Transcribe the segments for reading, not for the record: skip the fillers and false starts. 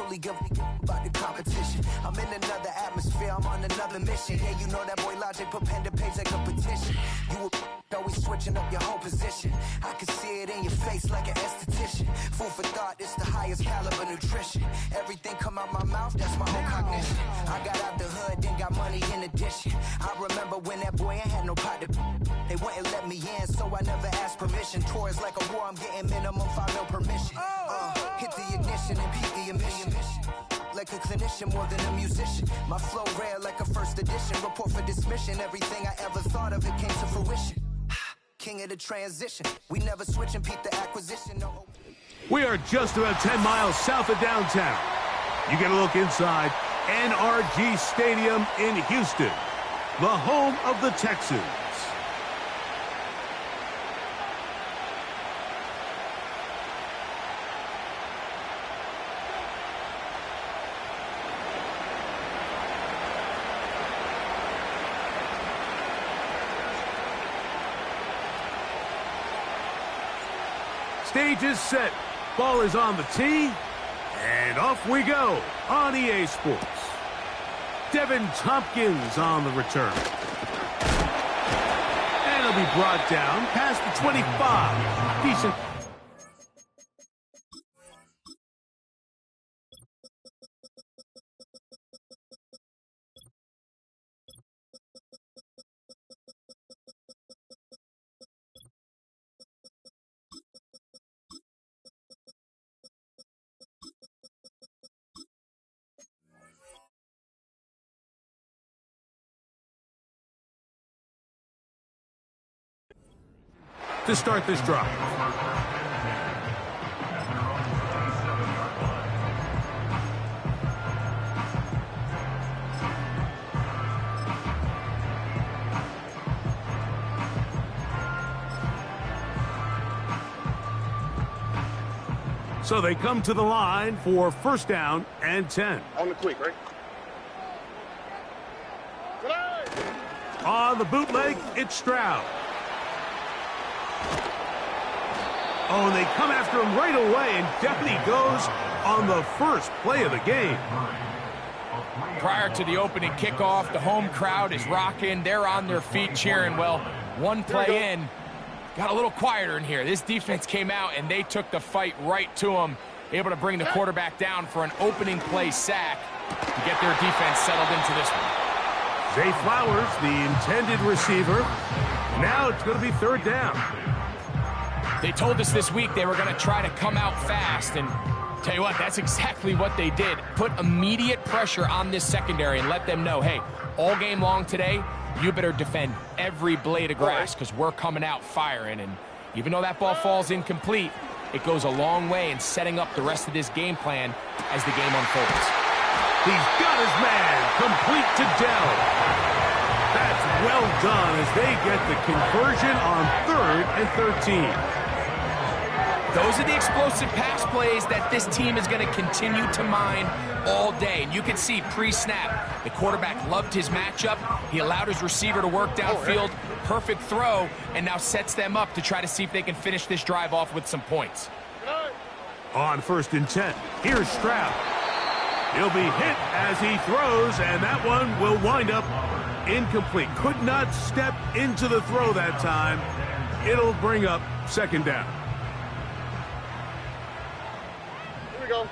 only give about the competition. I'm in another atmosphere, I'm on another mission. Yeah, you know that boy Logic put pen to page like a petition. You always switching up your whole position. I can see it in your face like an esthetician. Food for thought, it's the highest caliber nutrition. Everything come out my mouth, that's my whole cognition. I got out the hood, then got money in addition. I remember when that boy ain't had no pot to. They wouldn't let me in, so I never asked permission. Tours like a war, I'm getting minimum 5 mil permission. Hit the ignition and beat the emission. Like a clinician more than a musician. My flow rare like a first edition. Report for dismission. Everything I ever thought of, it came to fruition. King of the transition. We never switch and peep the acquisition. No. We are just about 10 miles south of downtown. You get a look inside NRG Stadium in Houston, the home of the Texans. Stage is set. Ball is on the tee. And off we go on EA Sports. Devin Tompkins on the return. And it'll be brought down past the 25. Decent. To start this drive. So they come to the line for first down and 10. On the quick, right? On the bootleg, it's Stroud. Oh, and they come after him right away, and Deputy goes on the first play of the game. Prior to the opening kickoff, the home crowd is rocking. They're on their feet cheering. Well, one play in, got a little quieter in here. This defense came out, and they took the fight right to him, able to bring the quarterback down for an opening play sack to get their defense settled into this one. Zay Flowers, the intended receiver. Now it's going to be third down. They told us this week they were going to try to come out fast, and tell you what, that's exactly what they did. Put immediate pressure on this secondary and let them know, hey, all game long today, you better defend every blade of grass because we're coming out firing. And even though that ball falls incomplete, it goes a long way in setting up the rest of this game plan as the game unfolds. He's got his man complete to Dell. That's well done as they get the conversion on 3rd and 13. Those are the explosive pass plays that this team is going to continue to mine all day. And you can see pre-snap, the quarterback loved his matchup. He allowed his receiver to work downfield. Perfect throw, and now sets them up to try to see if they can finish this drive off with some points. On 1st and 10, here's Stroud. He'll be hit as he throws, and that one will wind up incomplete. Could not step into the throw that time. It'll bring up 2nd down. Here we go.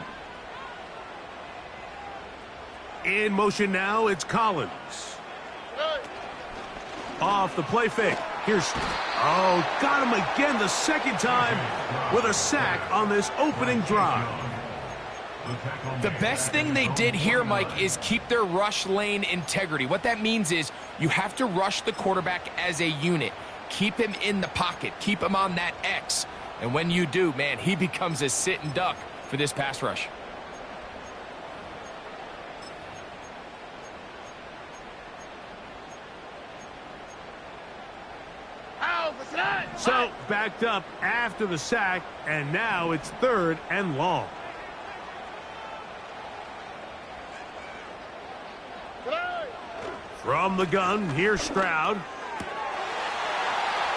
In motion now, it's Collins. Off the play fake. Here's, got him again the 2nd time with a sack on this opening drive. The best thing they did here, Mike, is keep their rush lane integrity. What that means is you have to rush the quarterback as a unit. Keep him in the pocket. Keep him on that X. And when you do, man, he becomes a sit and duck for this pass rush. So, backed up after the sack, and now it's 3rd and long. From the gun, here's Stroud.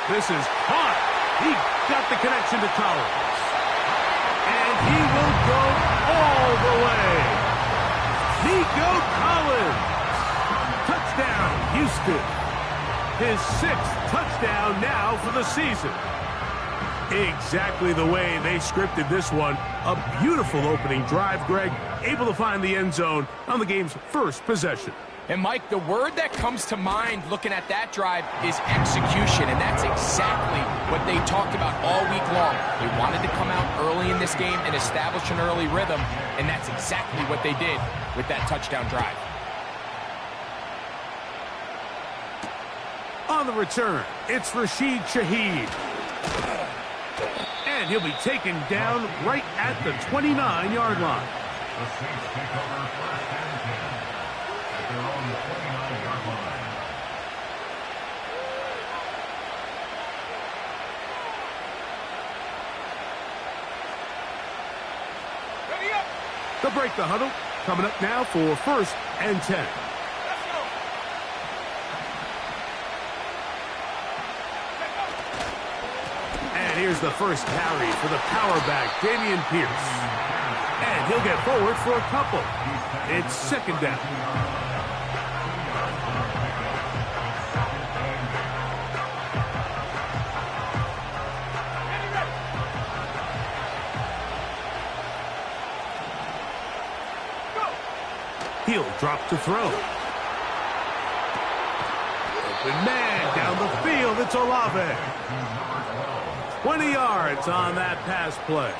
This is caught. He got the connection to Collins. And he will go all the way. boosted. His 6th touchdown now for the season. Exactly the way they scripted this one. A beautiful opening drive, Greg. Able to find the end zone on the game's first possession. And, Mike, the word that comes to mind looking at that drive is execution, and that's exactly what they talked about all week long. They wanted to come out early in this game and establish an early rhythm, and that's exactly what they did with that touchdown drive. On the return, it's Rashid Shaheed. And he'll be taken down right at the 29-yard line. The Saints take over first and 10 at their own 29-yard line. They'll break the huddle. Coming up now for first and 10. And here's the first carry for the power back, Dameon Pierce. And he'll get forward for a couple. It's second down. He'll drop to throw. Open man down the field. It's Olave. 20 yards on that pass play.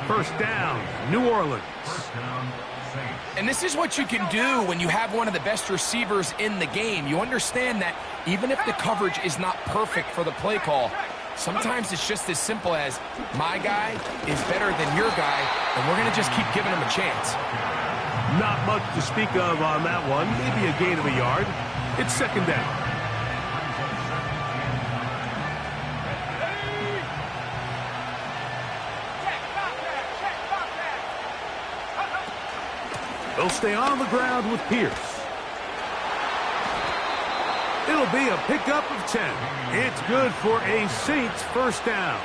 First down, New Orleans. And this is what you can do when you have one of the best receivers in the game. You understand that even if the coverage is not perfect for the play call, sometimes it's just as simple as, my guy is better than your guy, and we're going to just keep giving him a chance. Not much to speak of on that one. Maybe a gain of a yard. It's second down. They'll stay on the ground with Pierce. It'll be a pickup of 10. It's good for a Saints first down.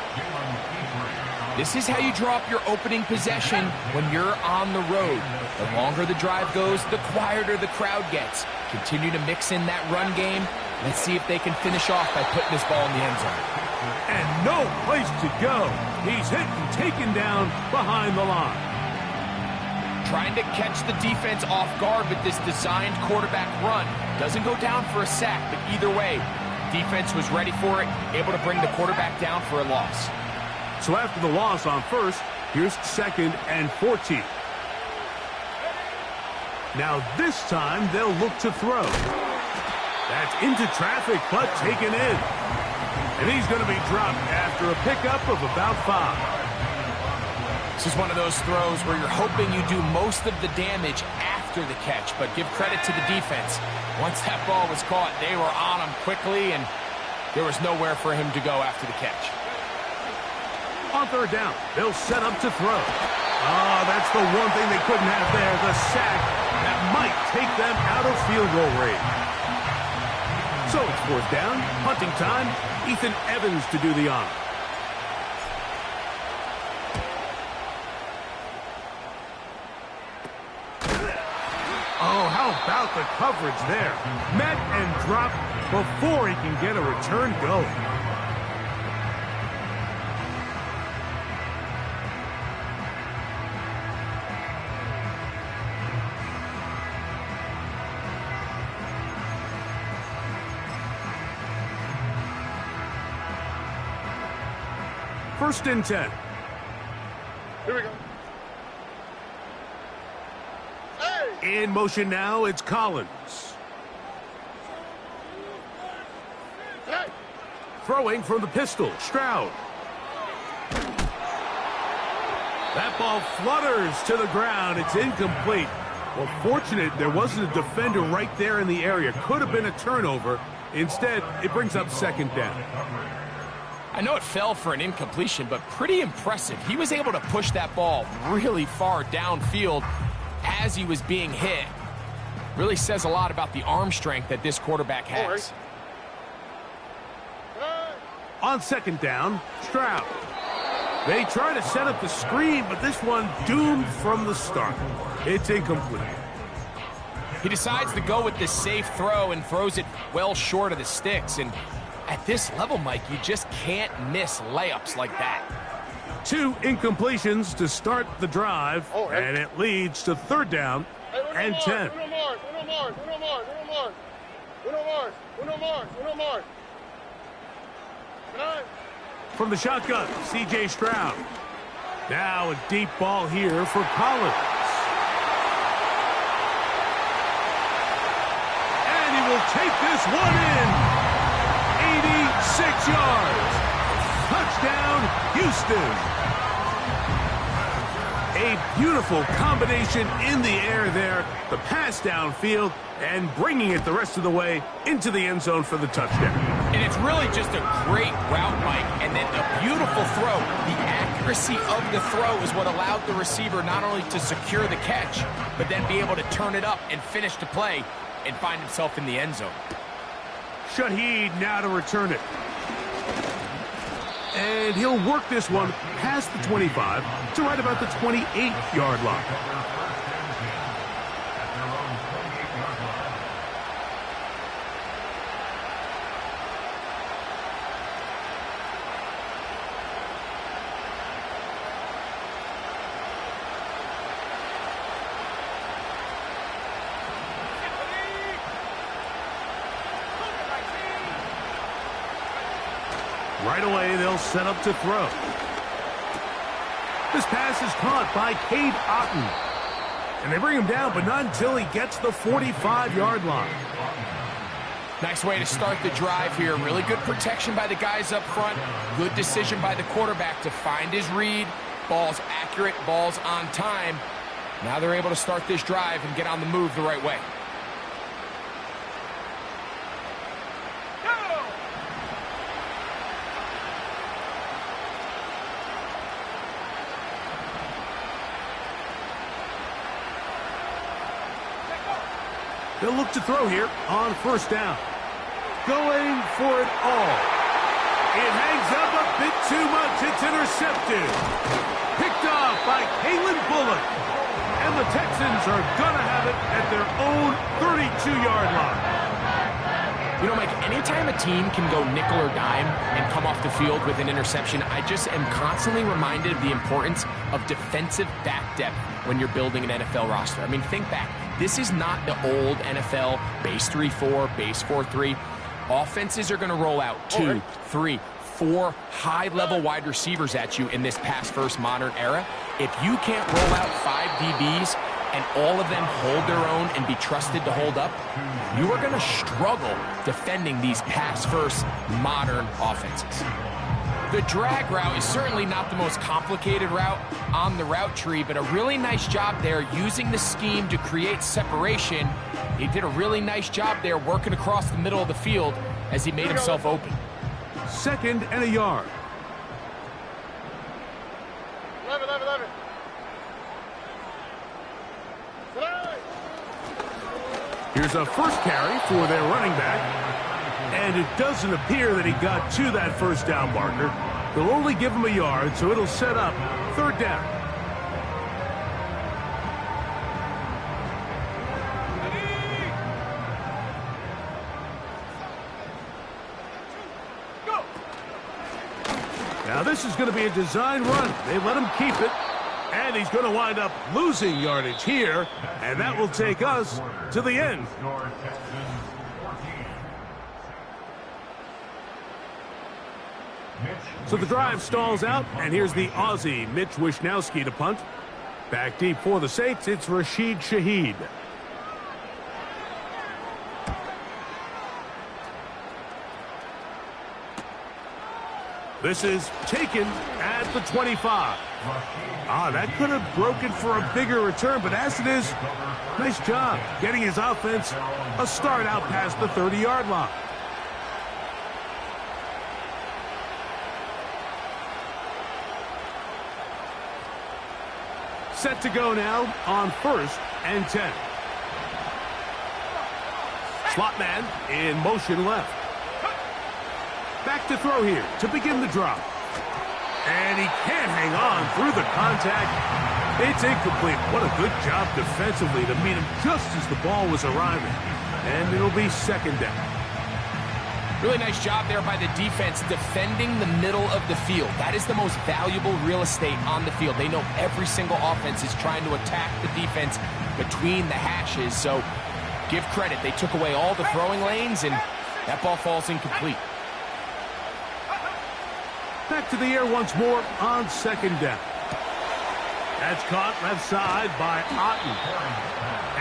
This is how you draw up your opening possession when you're on the road. The longer the drive goes, the quieter the crowd gets. Continue to mix in that run game. Let's see if they can finish off by putting this ball in the end zone. And no place to go. He's hit and taken down behind the line. Trying to catch the defense off guard with this designed quarterback run. Doesn't go down for a sack, but either way, defense was ready for it, able to bring the quarterback down for a loss. So after the loss on first, here's second and 14. Now this time they'll look to throw. That's into traffic, but taken in. And he's going to be dropped after a pickup of about 5. This is one of those throws where you're hoping you do most of the damage after the catch, but give credit to the defense. Once that ball was caught, they were on him quickly, and there was nowhere for him to go after the catch. On third down, they'll set up to throw. Oh, that's the one thing they couldn't have there, the sack that might take them out of field goal range. So it's fourth down, punting time, Ethan Evans to do the honor. Oh, how about the coverage there? Met and dropped before he can get a return going. First and 10. Here we go. In motion now, it's Collins. Hey. Throwing from the pistol, Stroud. That ball flutters to the ground. It's incomplete. Well, fortunate there wasn't a defender right there in the area. Could have been a turnover. Instead, it brings up second down. I know it fell for an incompletion, but pretty impressive. He was able to push that ball really far downfield as he was being hit. Really says a lot about the arm strength that this quarterback has. On second down, Stroud. They try to set up the screen, but this one doomed from the start. It's incomplete. He decides to go with this safe throw and throws it well short of the sticks. And at this level, Mike, you just can't miss layups like that. 2 incompletions to start the drive, and it leads to 3rd down and 10. From the shotgun, C.J. Stroud. Now a deep ball here for Collins. And he will take this one in. 86 yards. Touchdown, Houston. A beautiful combination in the air there. The pass downfield and bringing it the rest of the way into the end zone for the touchdown. And it's really just a great route, Mike, and then a beautiful throw. The accuracy of the throw is what allowed the receiver not only to secure the catch, but then be able to turn it up and finish the play and find himself in the end zone. Shaheed now to return it. And he'll work this one past the 25 to right about the 28-yard line. Right away, they'll set up to throw. This pass is caught by Cade Otton. And they bring him down, but not until he gets the 45-yard line. Nice way to start the drive here. Really good protection by the guys up front. Good decision by the quarterback to find his read. Ball's accurate, ball's on time. Now they're able to start this drive and get on the move the right way. They'll look to throw here on 1st down. Going for it all. It hangs up a bit too much. It's intercepted. Picked off by Kalen Bullock. And the Texans are going to have it at their own 32-yard line. You know, Mike, anytime a team can go nickel or dime and come off the field with an interception, I just am constantly reminded of the importance of defensive back depth when you're building an NFL roster. I mean, think back. This is not the old NFL base 3-4, base 4-3. Offenses are going to roll out 2, 3, 4 high-level wide receivers at you in this pass-first modern era. If you can't roll out 5 DBs and all of them hold their own and be trusted to hold up, you are going to struggle defending these pass-first modern offenses. The drag route is certainly not the most complicated route on the route tree, but a really nice job there using the scheme to create separation. He did a really nice job there working across the middle of the field as he made himself open. 2nd and a yard. 11. Here's a first carry for their running back. And it doesn't appear that he got to that 1st down marker. They'll only give him a yard, so it'll set up 3rd down. Now this is going to be a design run. They let him keep it. And he's going to wind up losing yardage here. And that will take us to the end. So the drive stalls out, and here's the Aussie, Mitch Wishnowsky, to punt. Back deep for the Saints, it's Rashid Shaheed. This is taken at the 25. That could have broken for a bigger return, but as it is, nice job getting his offense a start out past the 30-yard line. Set to go now on 1st and 10. Slot man in motion left. Back to throw here to begin the drop. And he can't hang on through the contact. It's incomplete. What a good job defensively to meet him just as the ball was arriving. And it'll be second down. Really nice job there by the defense defending the middle of the field. That is the most valuable real estate on the field. They know every single offense is trying to attack the defense between the hashes. So give credit. They took away all the throwing lanes, and that ball falls incomplete. Back to the air once more on second down. That's caught left side by Otten.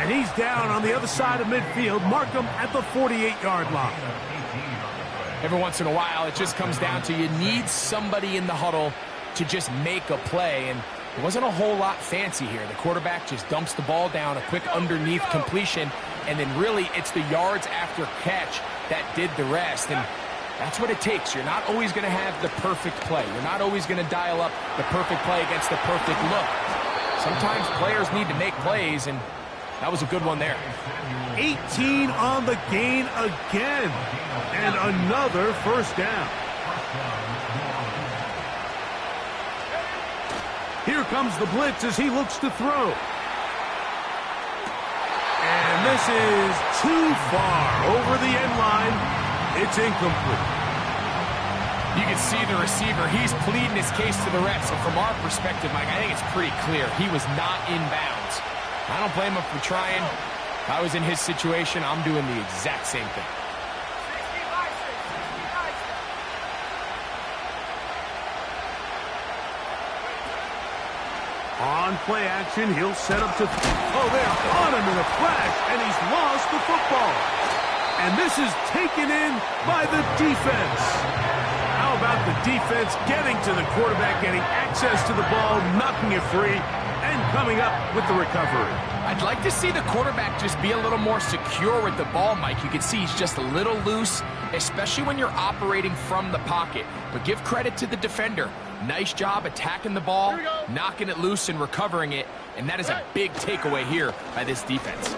And he's down on the other side of midfield. Mark him at the 48-yard line. Every once in a while, it just comes down to you need somebody in the huddle to just make a play. And it wasn't a whole lot fancy here. The quarterback just dumps the ball down, a quick underneath completion, and then really it's the yards after catch that did the rest. And that's what it takes. You're not always going to have the perfect play. You're not always going to dial up the perfect play against the perfect look. Sometimes players need to make plays, and that was a good one there. 18 on the gain again. And another first down. Here comes the blitz as he looks to throw. And this is too far over the end line. It's incomplete. You can see the receiver. He's pleading his case to the refs. And from our perspective, Mike, I think it's pretty clear. He was not in bounds. I don't blame him for trying. If I was in his situation, I'm doing the exact same thing. On play action, he'll set up to... Oh, they're on him in a flash, and he's lost the football. And this is taken in by the defense. How about the defense getting to the quarterback, getting access to the ball, knocking it free, and coming up with the recovery? I'd like to see the quarterback just be a little more secure with the ball, Mike. You can see he's just a little loose, especially when you're operating from the pocket. But give credit to the defender. Nice job attacking the ball, knocking it loose and recovering it. And that is a big takeaway here by this defense.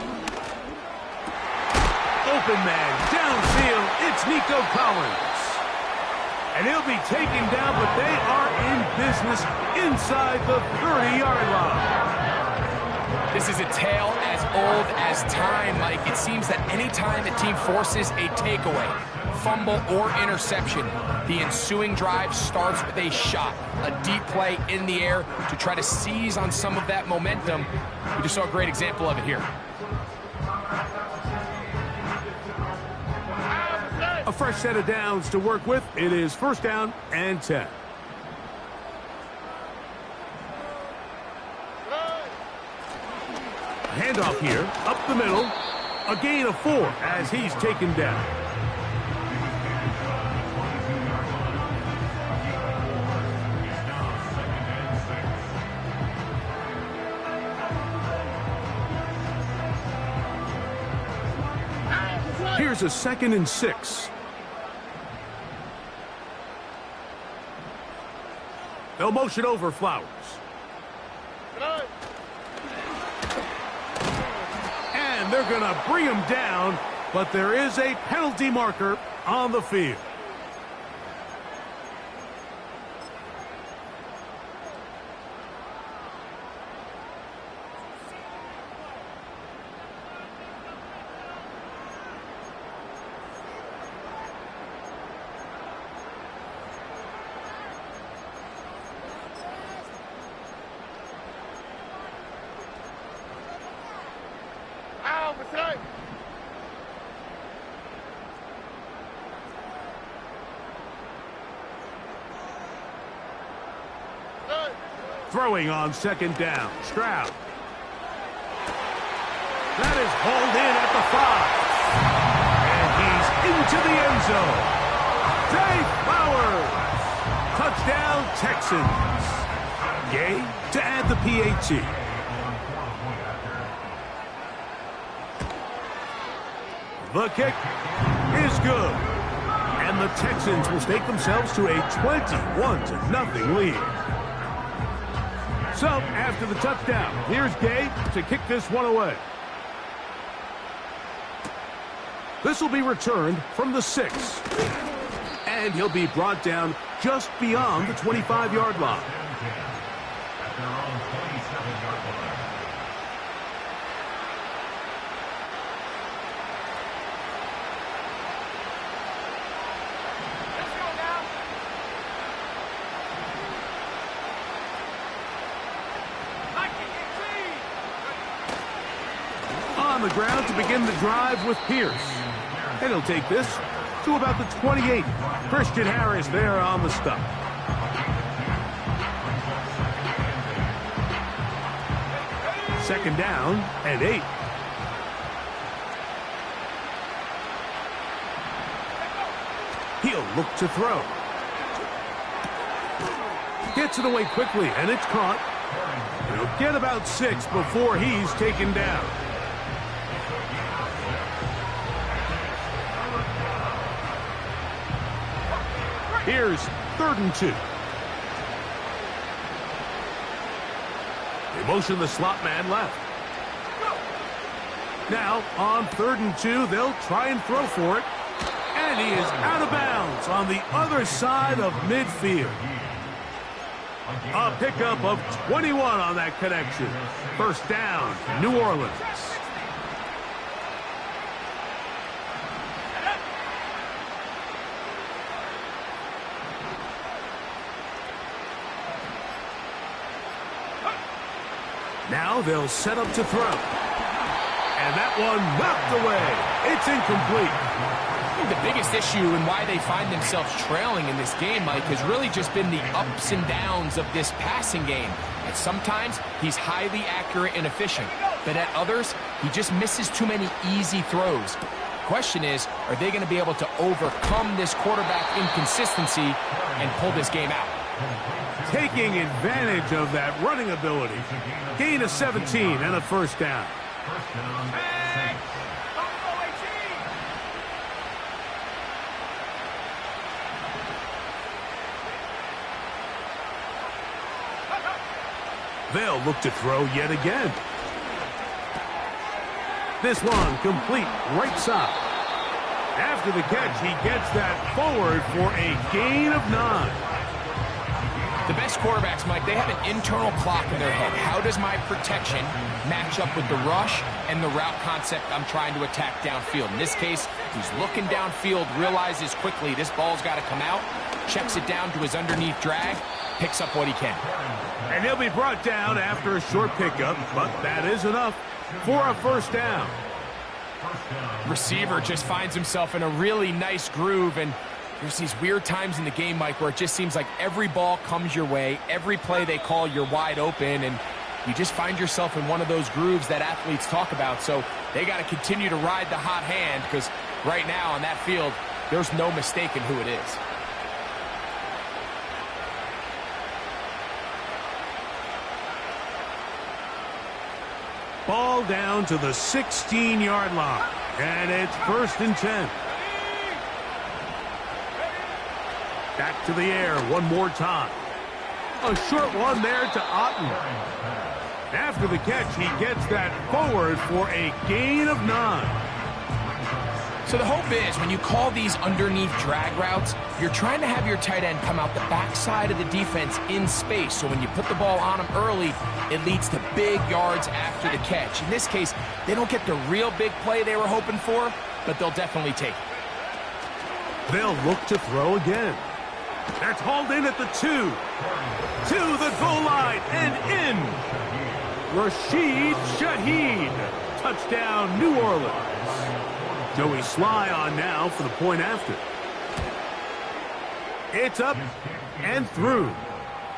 Open man, downfield, it's Nico Collins. And he'll be taken down, but they are in business inside the 30-yard line. This is a tale as old as time, Mike. It seems that anytime a team forces a takeaway, fumble, or interception, the ensuing drive starts with a shot, a deep play in the air to try to seize on some of that momentum. We just saw a great example of it here. A fresh set of downs to work with. It is first down and 10. Handoff here, up the middle. A gain of 4 as he's taken down. Here's a 2nd and 6. They'll motion over Flowers. And they're going to bring him down, but there is a penalty marker on the field. Throwing on 2nd down, Stroud. That is hauled in at the 5. And he's into the end zone. Zay Flowers. Touchdown, Texans. Gay to add the PAT. The kick is good. And the Texans will stake themselves to a 21-0 lead. So, after the touchdown, here's Gay to kick this one away. This will be returned from the 6. And he'll be brought down just beyond the 25-yard line. At their own 27-yard on the ground to begin the drive with Pierce. And he'll take this to about the 28. Christian Harris there on the stop. Second down and 8. He'll look to throw. Gets it away quickly, and it's caught. He'll get about 6 before he's taken down. Here's 3rd and 2. They motion the slot man left. Now, on 3rd and 2, they'll try and throw for it. And he is out of bounds on the other side of midfield. A pickup of 21 on that connection. First down, New Orleans. Now they'll set up to throw. And that one knocked away. It's incomplete. I think the biggest issue and why they find themselves trailing in this game, Mike, has really just been the ups and downs of this passing game. And sometimes he's highly accurate and efficient, but at others, he just misses too many easy throws. Question is, are they going to be able to overcome this quarterback inconsistency and pull this game out? Taking advantage of that running ability. Gain of 17 and a first down. They'll look to throw yet again. This one complete right side. After the catch, he gets that forward for a gain of 9. The best quarterbacks, Mike, they have an internal clock in their head. How does my protection match up with the rush and the route concept I'm trying to attack downfield? In this case, he's looking downfield, realizes quickly this ball's got to come out, checks it down to his underneath drag, picks up what he can. And he'll be brought down after a short pickup, but that is enough for a first down. Receiver just finds himself in a really nice groove, and there's these weird times in the game, Mike, where it just seems like every ball comes your way, every play they call, you're wide open, and you just find yourself in one of those grooves that athletes talk about. So they got to continue to ride the hot hand, because right now on that field, there's no mistaking who it is. Ball down to the 16-yard line, and it's 1st and 10. Back to the air one more time. A short one there to Otten. After the catch, he gets that forward for a gain of 9. So the hope is when you call these underneath drag routes, you're trying to have your tight end come out the backside of the defense in space. So when you put the ball on him early, it leads to big yards after the catch. In this case, they don't get the real big play they were hoping for, but they'll definitely take it. They'll look to throw again. That's hauled in at the 2. To the goal line and in. Rashid Shaheed. Touchdown, New Orleans. Joey Sly on now for the point after. It's up and through.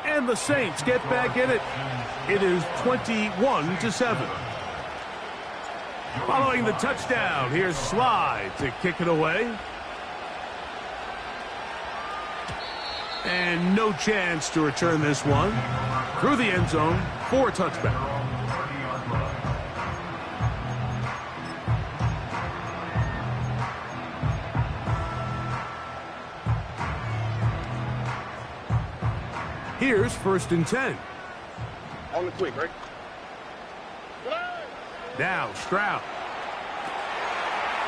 And the Saints get back in it. It is 21-7. Following the touchdown, here's Sly to kick it away. And no chance to return this one. Through the end zone for a touchback. Here's 1st and 10. On the quick, right? Now Stroud.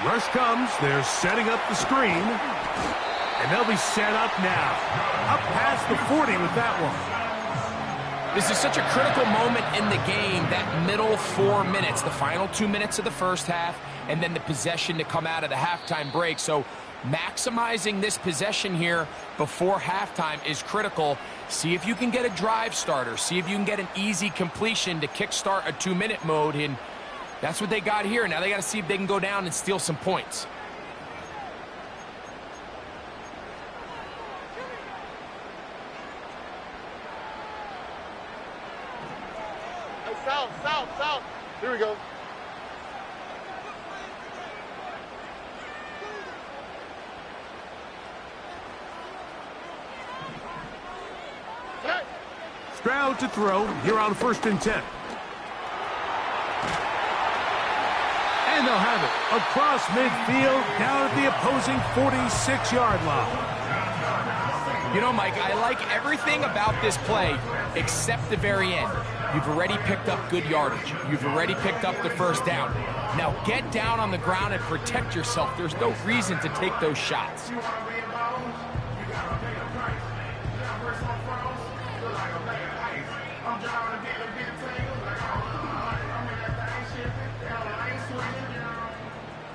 Rush comes. They're setting up the screen. And they'll be set up now. Up past the 40 with that one. This is such a critical moment in the game, that middle 4 minutes, the final 2 minutes of the first half, and then the possession to come out of the halftime break. So maximizing this possession here before halftime is critical. See if you can get a drive starter. See if you can get an easy completion to kickstart a 2-minute mode. And That's what they got here. Now they got to see if they can go down and steal some points. Hey, south. Here we go. Stroud to throw here on 1st and 10. And they'll have it across midfield down at the opposing 46-yard line. You know, Mike, I like everything about this play except the very end. You've already picked up good yardage. You've already picked up the first down. Now get down on the ground and protect yourself. There's no reason to take those shots.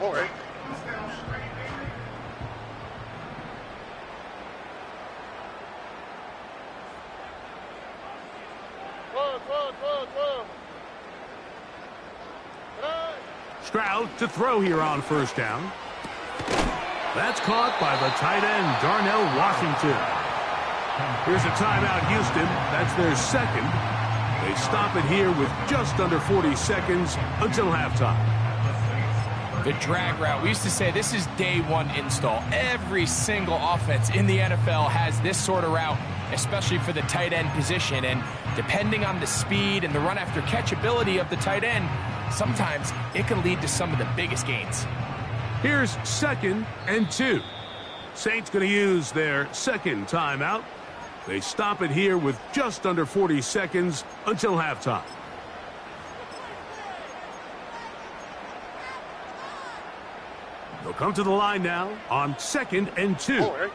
All right. Stroud to throw here on 1st down. That's caught by the tight end, Darnell Washington. Here's a timeout, Houston. That's their second. They stop it here with just under 40 seconds until halftime. The drag route. We used to say this is day one install. Every single offense in the NFL has this sort of route, especially for the tight end position. And depending on the speed and the run after catch ability of the tight end, sometimes it can lead to some of the biggest gains. Here's 2nd and 2. Saints going to use their second timeout. They stop it here with just under 40 seconds until halftime. They'll come to the line now on 2nd and 2. All right.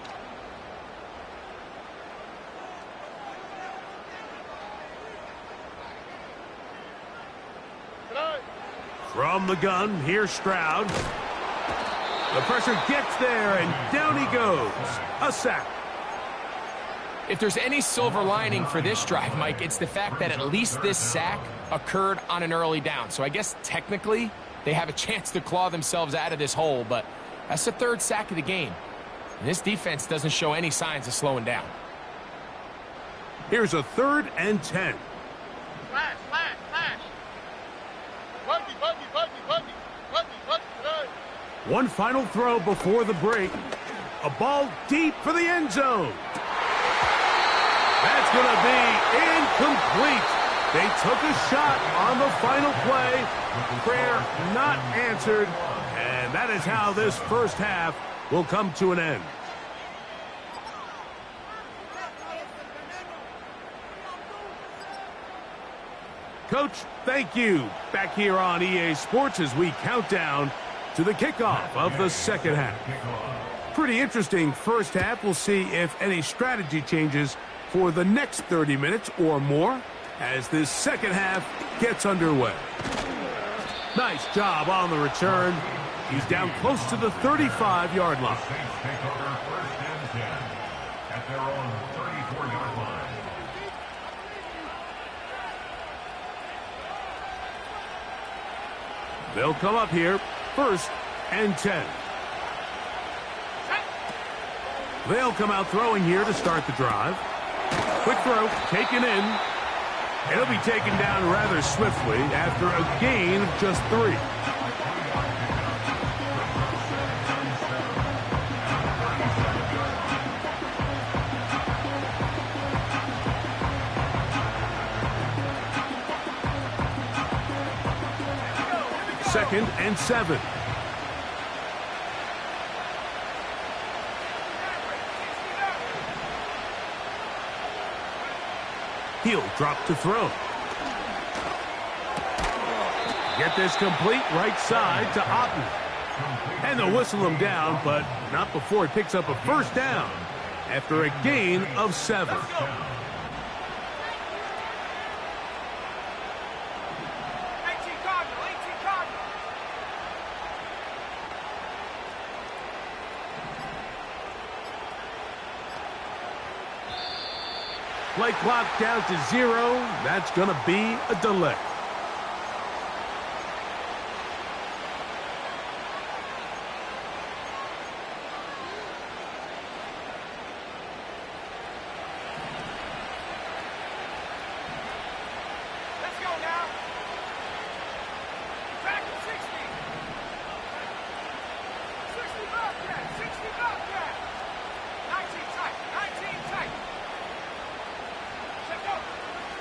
From the gun, here's Stroud. The pressure gets there, and down he goes. A sack. If there's any silver lining for this drive, Mike, it's the fact that at least this sack occurred on an early down. So I guess technically they have a chance to claw themselves out of this hole, but that's the 3rd sack of the game. And this defense doesn't show any signs of slowing down. Here's a 3rd and 10. Flash. Buggy. One final throw before the break. A ball deep for the end zone. That's going to be incomplete. They took a shot on the final play. Prayer not answered. And that is how this first half will come to an end. Coach, thank you. Back here on EA Sports as we count down to the kickoff of the second half. Pretty interesting first half. We'll see if any strategy changes for the next 30 minutes or more as this second half gets underway. Nice job on the return. He's down close to the 35-yard line. Saints take over 1st and 10 at their own 34-yard line. They'll come up here, 1st and 10. They'll come out throwing here to start the drive. Quick throw, taken in. It'll be taken down rather swiftly after a gain of just 3. Second and 7. He'll drop to throw. Get this complete right side to Otten. And they'll whistle him down, but not before he picks up a first down after a gain of 7. Play clock down to 0. That's going to be a delay.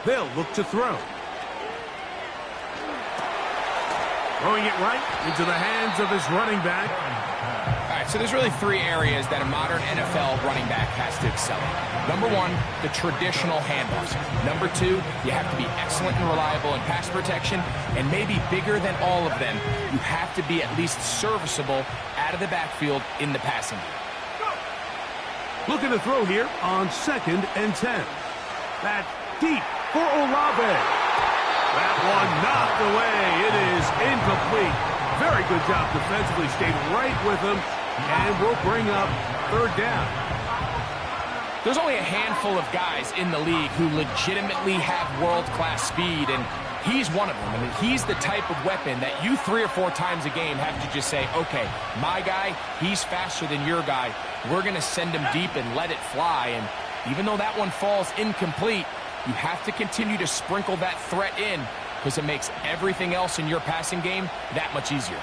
They'll look to throw. Throwing it right into the hands of his running back. All right, so there's really three areas that a modern NFL running back has to excel in. Number one, the traditional handoffs. Number two, you have to be excellent and reliable in pass protection. And maybe bigger than all of them, you have to be at least serviceable out of the backfield in the passing game. Looking to throw here on 2nd and 10. That's deep for Olave. That one knocked away. It is incomplete. Very good job defensively. Stayed right with him. And we'll bring up 3rd down. There's only a handful of guys in the league who legitimately have world-class speed, and he's one of them. I mean, he's the type of weapon that you 3 or 4 times a game have to just say, okay, my guy, he's faster than your guy. We're going to send him deep and let it fly. And even though that one falls incomplete, you have to continue to sprinkle that threat in because it makes everything else in your passing game that much easier.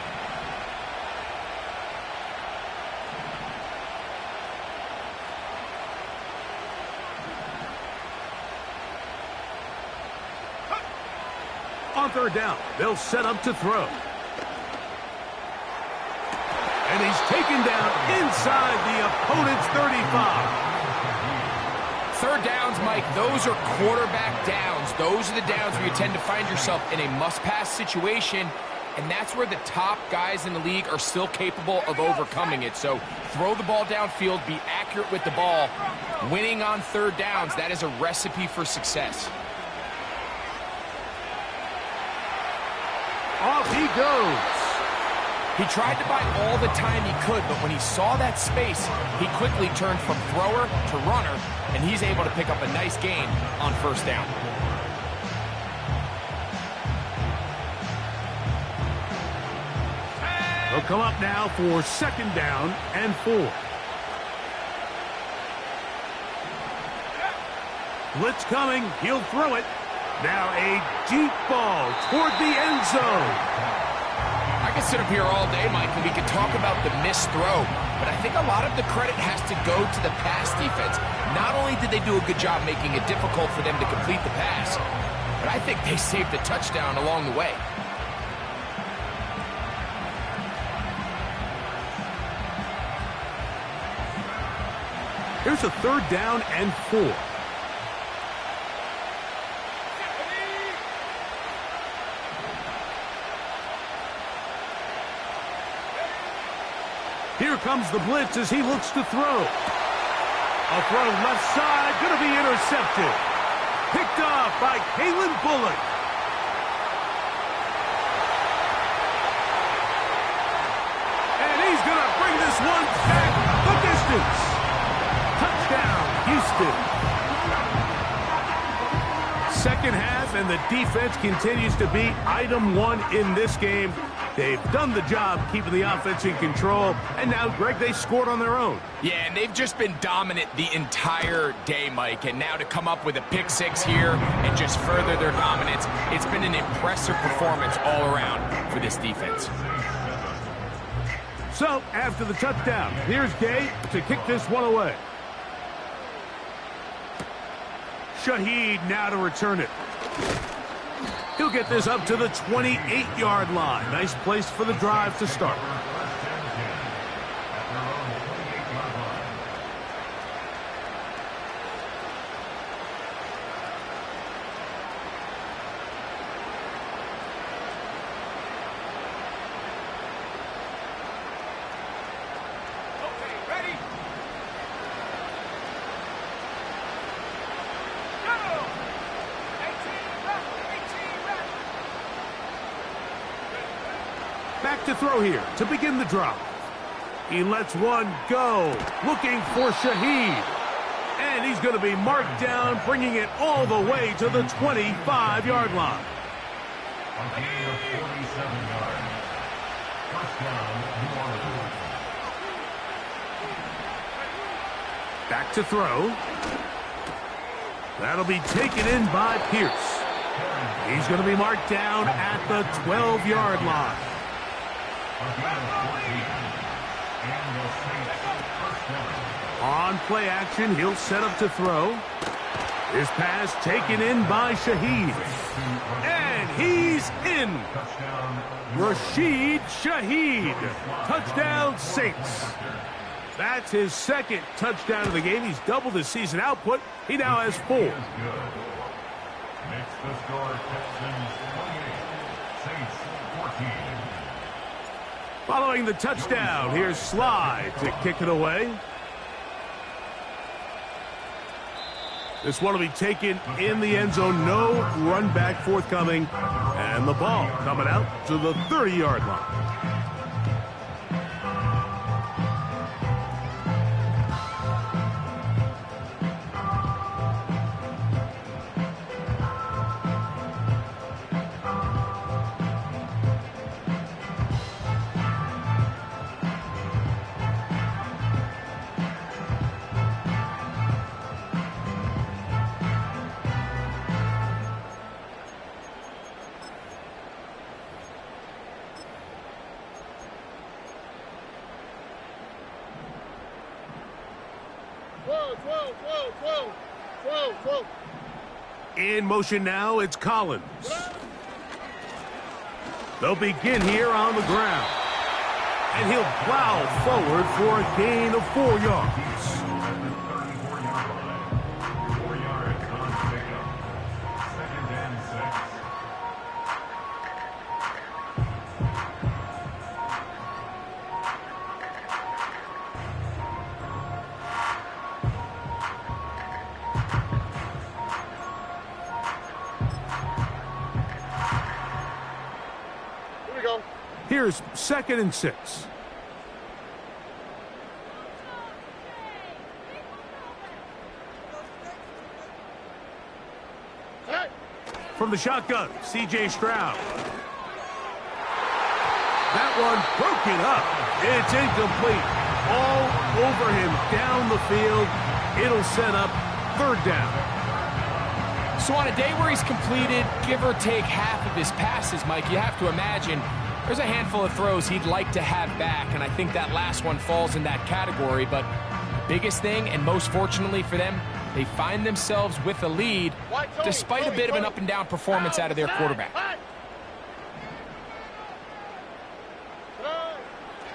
On 3rd down, they'll set up to throw. And he's taken down inside the opponent's 35. 3rd downs, Mike, those are quarterback downs. Those are the downs where you tend to find yourself in a must-pass situation, and that's where the top guys in the league are still capable of overcoming it. So throw the ball downfield, be accurate with the ball. Winning on 3rd downs, that is a recipe for success. Off he goes. He tried to buy all the time he could, but when he saw that space, he quickly turned from thrower to runner, and he's able to pick up a nice gain on 1st down. He'll come up now for 2nd down and 4. Blitz coming. He'll throw it. Now a deep ball toward the end zone. I could sit up here all day, Mike, and we could talk about the missed throw, but I think a lot of the credit has to go to the pass defense. Not only did they do a good job making it difficult for them to complete the pass, but I think they saved a touchdown along the way. Here's a 3rd down and 4. Here comes the blitz as he looks to throw. A throw left side, going to be intercepted. Picked off by Kalen Bullock. And he's going to bring this one back the distance. Touchdown, Houston. 2nd half, and the defense continues to be item 1 in this game. They've done the job keeping the offense in control, and now, Greg, they scored on their own. Yeah, and they've just been dominant the entire day, Mike, and now to come up with a pick 6 here and just further their dominance, it's been an impressive performance all around for this defense. So, after the touchdown, here's Gay to kick this one away. Shaheed now to return it. He'll get this up to the 28-yard line. Nice place for the drive to start. Back to throw here to begin the drive. He lets one go, looking for Shaheed. And he's going to be marked down, bringing it all the way to the 25-yard line. A gain of 47 yards. First down, New Orleans. Back to throw. That'll be taken in by Pierce. He's going to be marked down at the 12-yard line. On play action, he'll set up to throw. His pass taken in by Shaheed. And he's in. Rashid Shaheed. Touchdown, Saints. That's his second touchdown of the game. He's doubled his season output. He now has 4. Makes the score Texans 28, Saints 14. Following the touchdown, here's Sly to kick it away. This one will be taken in the end zone. No run back forthcoming. And the ball coming out to the 30-yard line. In motion now, it's Collins. They'll begin here on the ground. And he'll plow forward for a gain of 4 yards. 4 yards on pickup. 2nd and 6. Here's 2nd and 6. From the shotgun, C.J. Stroud. That one broken up. It's incomplete. All over him down the field. It'll set up 3rd down. So on a day where he's completed, give or take half of his passes, Mike, you have to imagine there's a handful of throws he'd like to have back, and I think that last one falls in that category. But the biggest thing, and most fortunately for them, they find themselves with a lead despite a bit of an up-and-down performance out of their quarterback.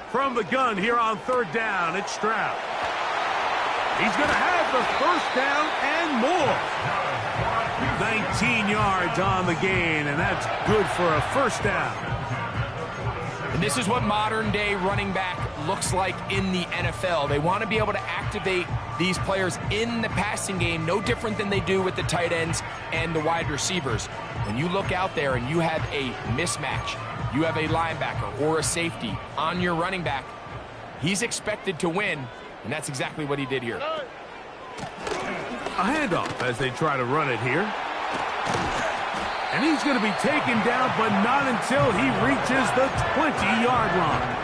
From the gun here on 3rd down, it's Stroud. He's going to have the 1st down and more. 19 yards on the gain, and that's good for a 1st down. And this is what modern-day running back looks like in the NFL. They want to be able to activate these players in the passing game, no different than they do with the tight ends and the wide receivers. When you look out there and you have a mismatch, you have a linebacker or a safety on your running back, he's expected to win, and that's exactly what he did here. A handoff as they try to run it here. And he's going to be taken down, but not until he reaches the 20-yard line.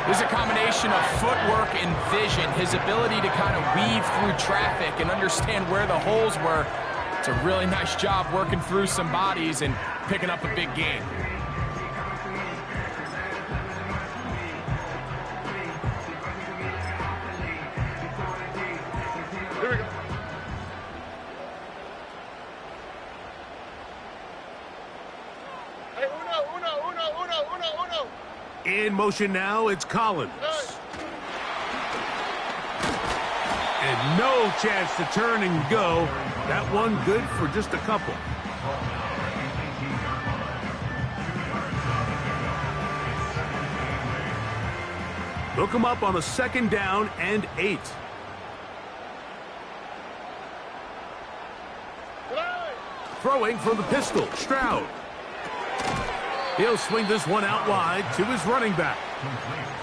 There's a combination of footwork and vision, his ability to kind of weave through traffic and understand where the holes were. It's a really nice job working through some bodies and picking up a big gain. Here we go. Hey, uno. In motion now, it's Collins. And no chance to turn and go. That one good for just a couple. Look him up on a 2nd down and 8. Throwing from the pistol, Stroud. He'll swing this one out wide to his running back.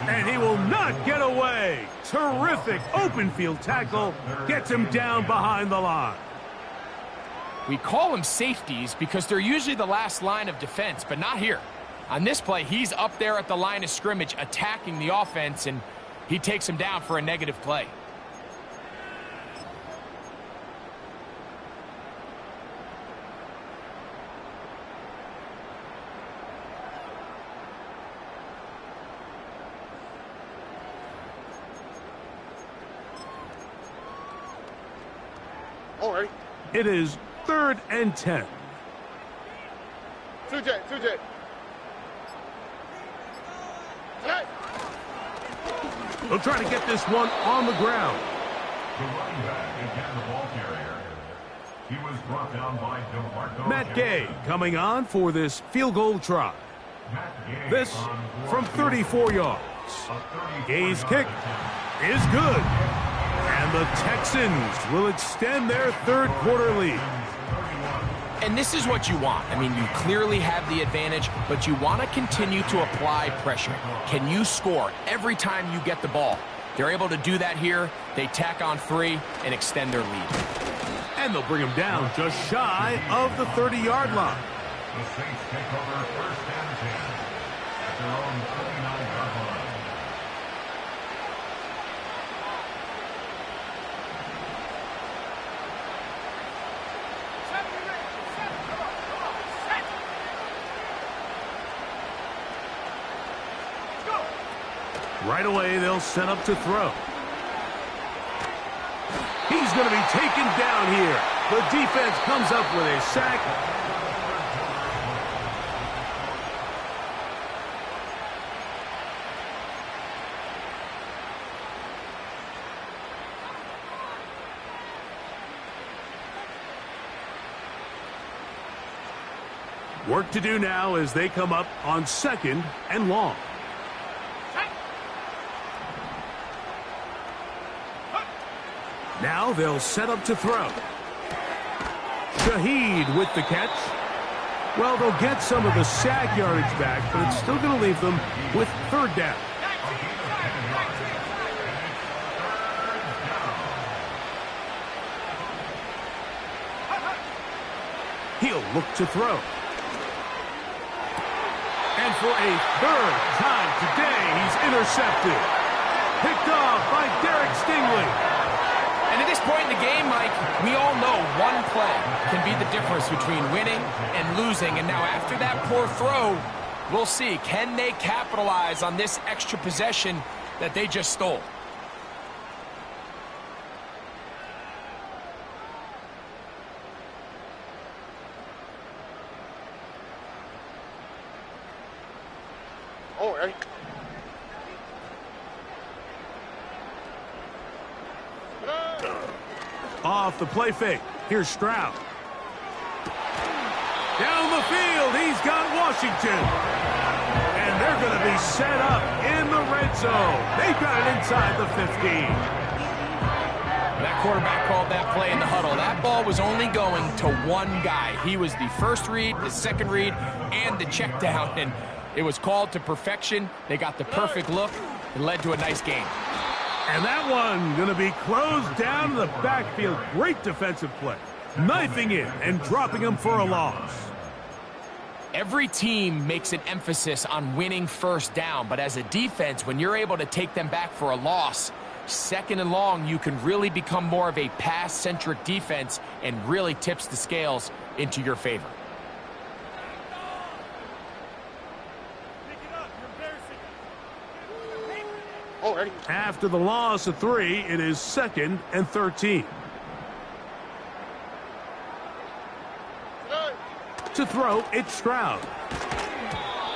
And he will not get away. Terrific open field tackle. Gets him down behind the line. We call them safeties because they're usually the last line of defense, but not here. On this play, he's up there at the line of scrimmage attacking the offense, and he takes him down for a negative play. Oh, ready? It is 3rd and 10. 2J. Tonight. They'll try to get this one on the ground. The running back again, the ball carrier. He was brought down by DeMarco. Matt Gay coming on for this field goal try. This from 34 yards. Gay's kick is good. And the Texans will extend their 3rd quarter lead. And this is what you want. I mean, you clearly have the advantage, but you want to continue to apply pressure. Can you score every time you get the ball? They're able to do that here. They tack on 3 and extend their lead. And they'll bring him down just shy of the 30-yard line. The Saints take over 1st and 10 at their own 39-yard line. Right away, they'll set up to throw. He's going to be taken down here. The defense comes up with a sack. Work to do now as they come up on 2nd and long. Now they'll set up to throw. Shaheed with the catch. Well, they'll get some of the sack yardage back, but it's still going to leave them with 3rd down. He'll look to throw. And for a 3rd time today, he's intercepted. Picked off by Derek Stingley. And at this point in the game, Mike, we all know one play can be the difference between winning and losing. And now after that poor throw, we'll see. Can they capitalize on this extra possession that they just stole? Oh, ready? Off the play fake. Here's Stroud. Down the field, he's got Washington. And they're going to be set up in the red zone. They've got it inside the 15. That quarterback called that play in the huddle. That ball was only going to one guy. He was the first read, the second read, and the check down. And it was called to perfection. They got the perfect look. It led to a nice game. And that one going to be closed down in the backfield. Great defensive play. Knifing in and dropping him for a loss. Every team makes an emphasis on winning 1st down, but as a defense, when you're able to take them back for a loss, 2nd and long, you can really become more of a pass-centric defense and really tips the scales into your favor. Oh, ready? After the loss of 3, it is 2nd and 13. Tonight. To throw, it's Stroud.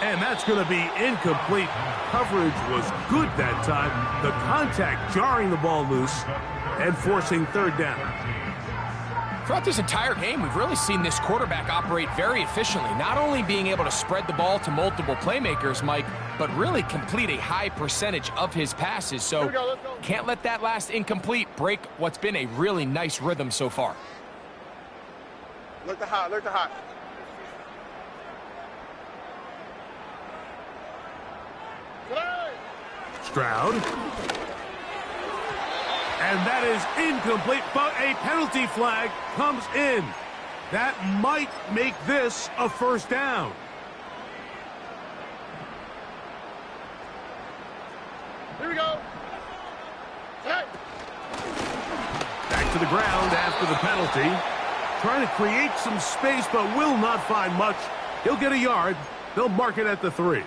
And that's going to be incomplete. Coverage was good that time. The contact jarring the ball loose and forcing 3rd down. Throughout this entire game, we've really seen this quarterback operate very efficiently, not only being able to spread the ball to multiple playmakers, Mike, but really complete a high percentage of his passes. So Let's go. can't let that last incomplete break what's been a really nice rhythm so far. Look the hot, look the hot. Tonight. Stroud. And that is incomplete, but a penalty flag comes in. That might make this a 1st down. Here we go. Tonight. Back to the ground after the penalty. Trying to create some space, but will not find much. He'll get a yard. They'll mark it at the 3.